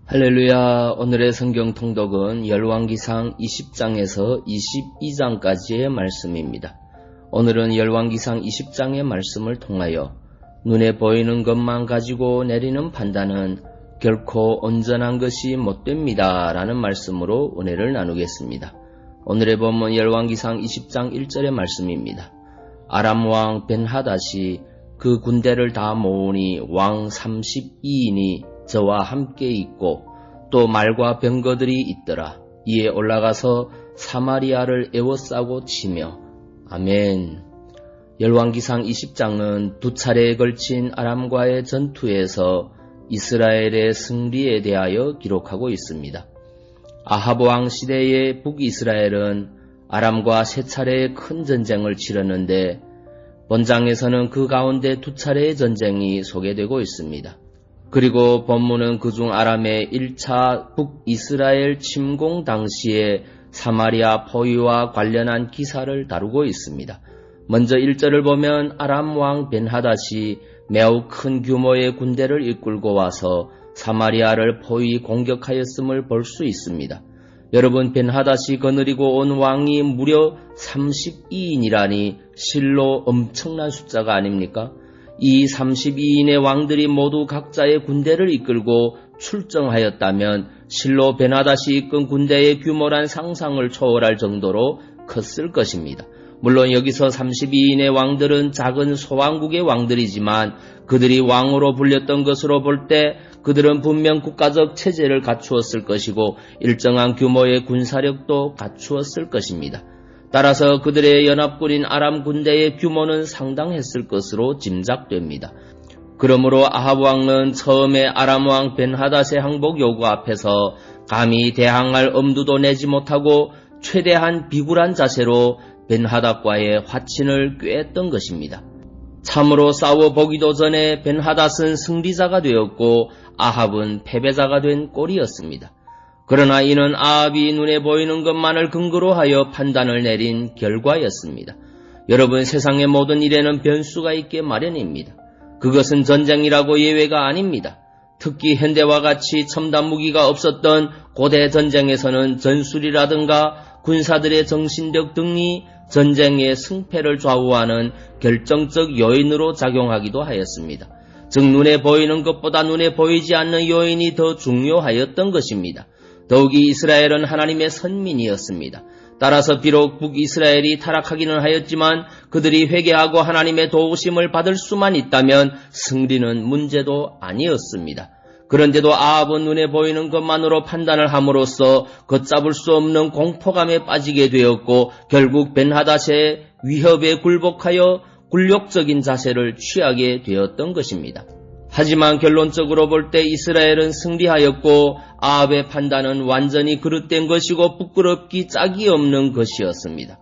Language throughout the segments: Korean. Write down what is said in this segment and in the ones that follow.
할렐루야. 오늘의 성경 통독은 열왕기상 20장에서 22장까지의 말씀입니다. 오늘은 열왕기상 20장의 말씀을 통하여 눈에 보이는 것만 가지고 내리는 판단은 결코 온전한 것이 못됩니다 라는 말씀으로 은혜를 나누겠습니다. 오늘의 본문 열왕기상 20장 1절의 말씀입니다. 아람 왕 벤하닷이 그 군대를 다 모으니 왕 32인이 저와 함께 있고 또 말과 병거들이 있더라. 이에 올라가서 사마리아를 에워싸고 치며. 아멘. 열왕기상 20장은 두 차례에 걸친 아람과의 전투에서 이스라엘의 승리에 대하여 기록하고 있습니다. 아합 왕 시대의 북이스라엘은 아람과 세 차례의 큰 전쟁을 치렀는데 본장에서는 그 가운데 두 차례의 전쟁이 소개되고 있습니다. 그리고 본문은 그중 아람의 1차 북이스라엘 침공 당시에 사마리아 포위와 관련한 기사를 다루고 있습니다. 먼저 1절을 보면 아람 왕 벤하닷이 매우 큰 규모의 군대를 이끌고 와서 사마리아를 포위 공격하였음을 볼 수 있습니다. 여러분, 벤하닷이 거느리고 온 왕이 무려 32인이라니 실로 엄청난 숫자가 아닙니까? 이 32인의 왕들이 모두 각자의 군대를 이끌고 출정하였다면 실로 벤하닷이 이끈 군대의 규모란 상상을 초월할 정도로 컸을 것입니다. 물론 여기서 32인의 왕들은 작은 소왕국의 왕들이지만 그들이 왕으로 불렸던 것으로 볼 때 그들은 분명 국가적 체제를 갖추었을 것이고 일정한 규모의 군사력도 갖추었을 것입니다. 따라서 그들의 연합군인 아람 군대의 규모는 상당했을 것으로 짐작됩니다. 그러므로 아합 왕은 처음에 아람 왕 벤하닷의 항복 요구 앞에서 감히 대항할 엄두도 내지 못하고 최대한 비굴한 자세로 벤하닷과의 화친을 꾀했던 것입니다. 참으로 싸워보기도 전에 벤하닷은 승리자가 되었고 아합은 패배자가 된 꼴이었습니다. 그러나 이는 아합이 눈에 보이는 것만을 근거로 하여 판단을 내린 결과였습니다. 여러분, 세상의 모든 일에는 변수가 있게 마련입니다. 그것은 전쟁이라고 예외가 아닙니다. 특히 현대와 같이 첨단 무기가 없었던 고대 전쟁에서는 전술이라든가 군사들의 정신력 등이 전쟁의 승패를 좌우하는 결정적 요인으로 작용하기도 하였습니다. 즉 눈에 보이는 것보다 눈에 보이지 않는 요인이 더 중요하였던 것입니다. 더욱이 이스라엘은 하나님의 선민이었습니다. 따라서 비록 북이스라엘이 타락하기는 하였지만 그들이 회개하고 하나님의 도우심을 받을 수만 있다면 승리는 문제도 아니었습니다. 그런데도 아합은 눈에 보이는 것만으로 판단을 함으로써 걷잡을 수 없는 공포감에 빠지게 되었고 결국 벤하닷의 위협에 굴복하여 굴욕적인 자세를 취하게 되었던 것입니다. 하지만 결론적으로 볼 때 이스라엘은 승리하였고 아합의 판단은 완전히 그릇된 것이고 부끄럽기 짝이 없는 것이었습니다.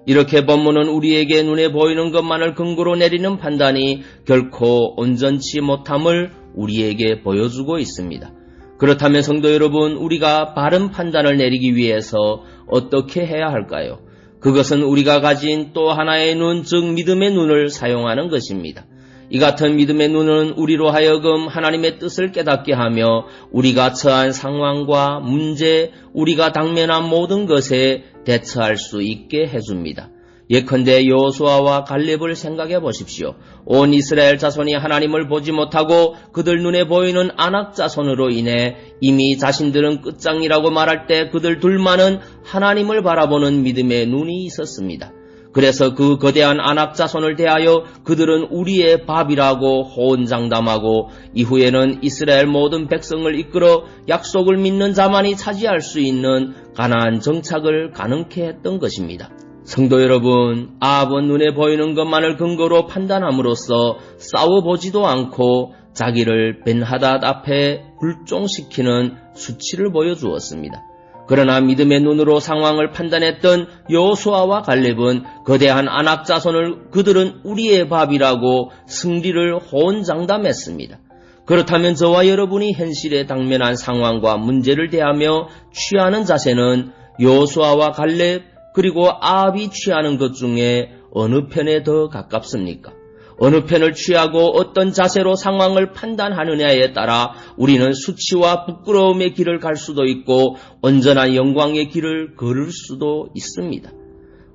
이렇게 본문은 우리에게 눈에 보이는 것만을 근거로 내리는 판단이 결코 온전치 못함을 우리에게 보여주고 있습니다. 그렇다면 성도 여러분, 우리가 바른 판단을 내리기 위해서 어떻게 해야 할까요? 그것은 우리가 가진 또 하나의 눈, 즉 믿음의 눈을 사용하는 것입니다. 이 같은 믿음의 눈은 우리로 하여금 하나님의 뜻을 깨닫게 하며 우리가 처한 상황과 문제, 우리가 당면한 모든 것에 대처할 수 있게 해줍니다. 예컨대 여호수아와 갈렙을 생각해 보십시오. 온 이스라엘 자손이 하나님을 보지 못하고 그들 눈에 보이는 아낙 자손으로 인해 이미 자신들은 끝장이라고 말할 때 그들 둘만은 하나님을 바라보는 믿음의 눈이 있었습니다. 그래서 그 거대한 아낙 자손을 대하여 그들은 우리의 밥이라고 호언장담하고 이후에는 이스라엘 모든 백성을 이끌어 약속을 믿는 자만이 차지할 수 있는 가나안 정착을 가능케 했던 것입니다. 성도 여러분, 아합은 눈에 보이는 것만을 근거로 판단함으로써 싸워보지도 않고 자기를 벤하닷 앞에 굴종시키는 수치를 보여주었습니다. 그러나 믿음의 눈으로 상황을 판단했던 여호수아와 갈렙은 거대한 아낙 자손을 그들은 우리의 밥이라고 승리를 호언장담했습니다. 그렇다면 저와 여러분이 현실에 당면한 상황과 문제를 대하며 취하는 자세는 여호수아와 갈렙 그리고 아합이 취하는 것 중에 어느 편에 더 가깝습니까? 어느 편을 취하고 어떤 자세로 상황을 판단하느냐에 따라 우리는 수치와 부끄러움의 길을 갈 수도 있고 온전한 영광의 길을 걸을 수도 있습니다.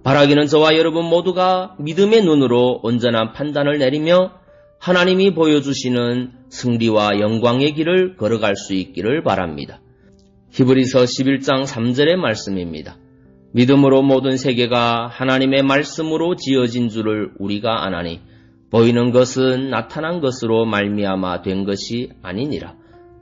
바라기는 저와 여러분 모두가 믿음의 눈으로 온전한 판단을 내리며 하나님이 보여주시는 승리와 영광의 길을 걸어갈 수 있기를 바랍니다. 히브리서 11장 3절의 말씀입니다. 믿음으로 모든 세계가 하나님의 말씀으로 지어진 줄을 우리가 아나니 보이는 것은 나타난 것으로 말미암아 된 것이 아니니라.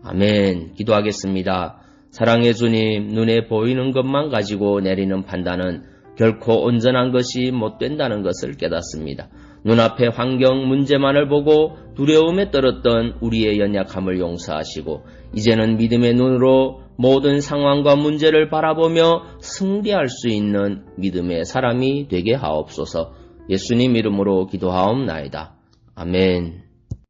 아멘. 기도하겠습니다. 사랑의 주님, 눈에 보이는 것만 가지고 내리는 판단은 결코 온전한 것이 못 된다는 것을 깨닫습니다. 눈앞의 환경 문제만을 보고 두려움에 떨었던 우리의 연약함을 용서하시고 이제는 믿음의 눈으로 모든 상황과 문제를 바라보며 승리할 수 있는 믿음의 사람이 되게 하옵소서. 예수님 이름으로 기도하옵나이다. 아멘.